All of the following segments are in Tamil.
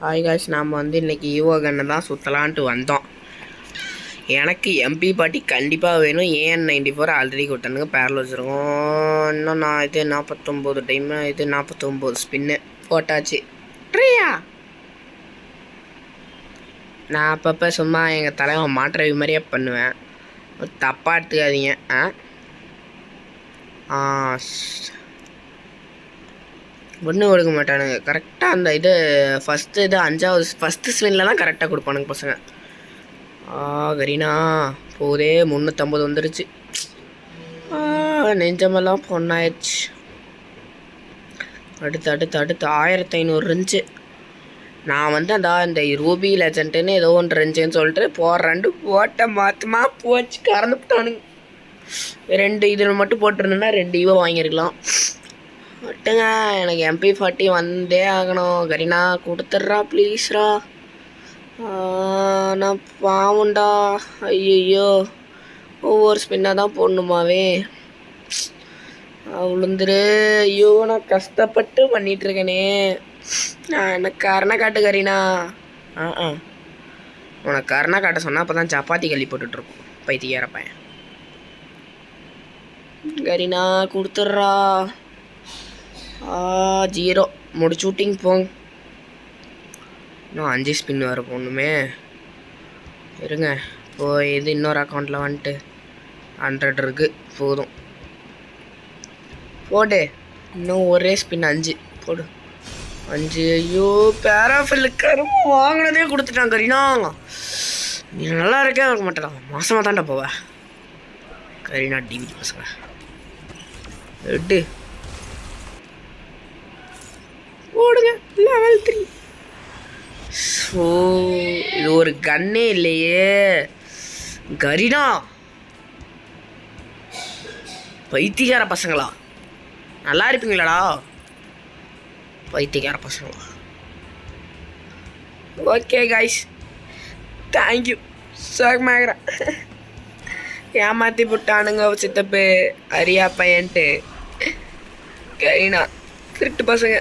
ஹாய் காய்ஸ், நாம் வந்து இன்றைக்கி ஈவோ கன்னை தான் சுற்றலான்ட்டு வந்தோம். எனக்கு எம்பி பாட்டி கண்டிப்பாக வேணும். AN94 ஆல்ரெடி கொடுத்தானுங்க, பேரில் வச்சுருக்கோம். இன்னும் நான் இது 49 டைமு, இது 49 ஸ்பின்னு போட்டாச்சு. ட்ரீயா நான் அப்பப்போ சும்மா எங்கள் தலைவன் மாட்டுறவி மாதிரியே பண்ணுவேன், தப்பாக எடுத்துக்காதீங்க. ஒன்றும் கொடுக்க மாட்டானுங்க கரெக்டாக. அந்த இது ஃபஸ்ட்டு இது 5வது ஃபஸ்ட்டு ஸ்பின்னில் தான் கரெக்டாக கொடுப்பானுங்க பசங்க. கரீனா போதே 350 வந்துருச்சு. நெஞ்சமெல்லாம் பொண்ணாயிடுச்சு. அடுத்து 1500 இருந்துச்சு. நான் வந்து இந்த ரூபி லெஜண்ட்டுன்னு ஏதோ ஒன்று இருந்துச்சுன்னு சொல்லிட்டு போடுறாண்டு போட்ட மாற்றமா போச்சு, கறந்துட்டானுங்க. 2 இதில் மட்டும் போட்டிருந்தேன்னா 2 ஈவோ வாங்கியிருக்கலாம். விட்டுங்க, எனக்கு MP40 வந்தே ஆகணும். கரீனா கொடுத்துட்றா ப்ளீஸ்ரா. நான் பாவுண்டா. ஐயோ, ஒவ்வொரு ஸ்பின்னாக தான் போடணுமாவே. விழுந்துரு. ஐயோ, நான் கஷ்டப்பட்டு பண்ணிகிட்ருக்கேனே. நான் எனக்கு கரணை காட்டு கரீனா. உனக்கு கரணை காட்ட சொன்னால் அப்போ தான் சப்பாத்தி கள்ளி போட்டுட்ருக்கோம் பைத்தியார பையன். கரீனா கொடுத்துட்றா. 0 முடிச்சு விட்டிங்க போங்க. இன்னும் 5 ஸ்பின் வர போகணுமே. இருங்க, போய் இது இன்னொரு அக்கௌண்ட்டில் வந்துட்டு 100 இருக்குது, போதும் போடு. இன்னும் ஒரே ஸ்பின் 5 போடு. 5. ஐயோ, பேராஃபில்லுக்காரும் வாங்கினதே கொடுத்துட்டான் கரீனா. நீ நல்லா இருக்கே இருக்க மாட்டேடா, மாசமாக தாண்டா போவ கரீனா. டிவிடி பசங்க எட்டு ஓடுங்க. லெவல் 3. ஸோ இது ஒரு கன்னே இல்லையே கரீனா. பைத்தியக்கார பசங்களா, நல்லா இருப்பீங்களாடா பைத்தியக்கார பசங்களா. Okay guys, thank you. சாகமாகறேன். ஏமாற்றி விட்டானுங்க சித்தப்பு அரியா பையன்ட்டு. கரீனா திருட்டு பசங்க.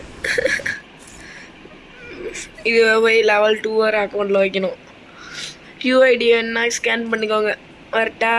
இது போய் லெவல் 2 வர அக்கௌண்ட்டில் வைக்கணும். QID வேணா ஸ்கேன் பண்ணிக்கோங்க. வரட்டா.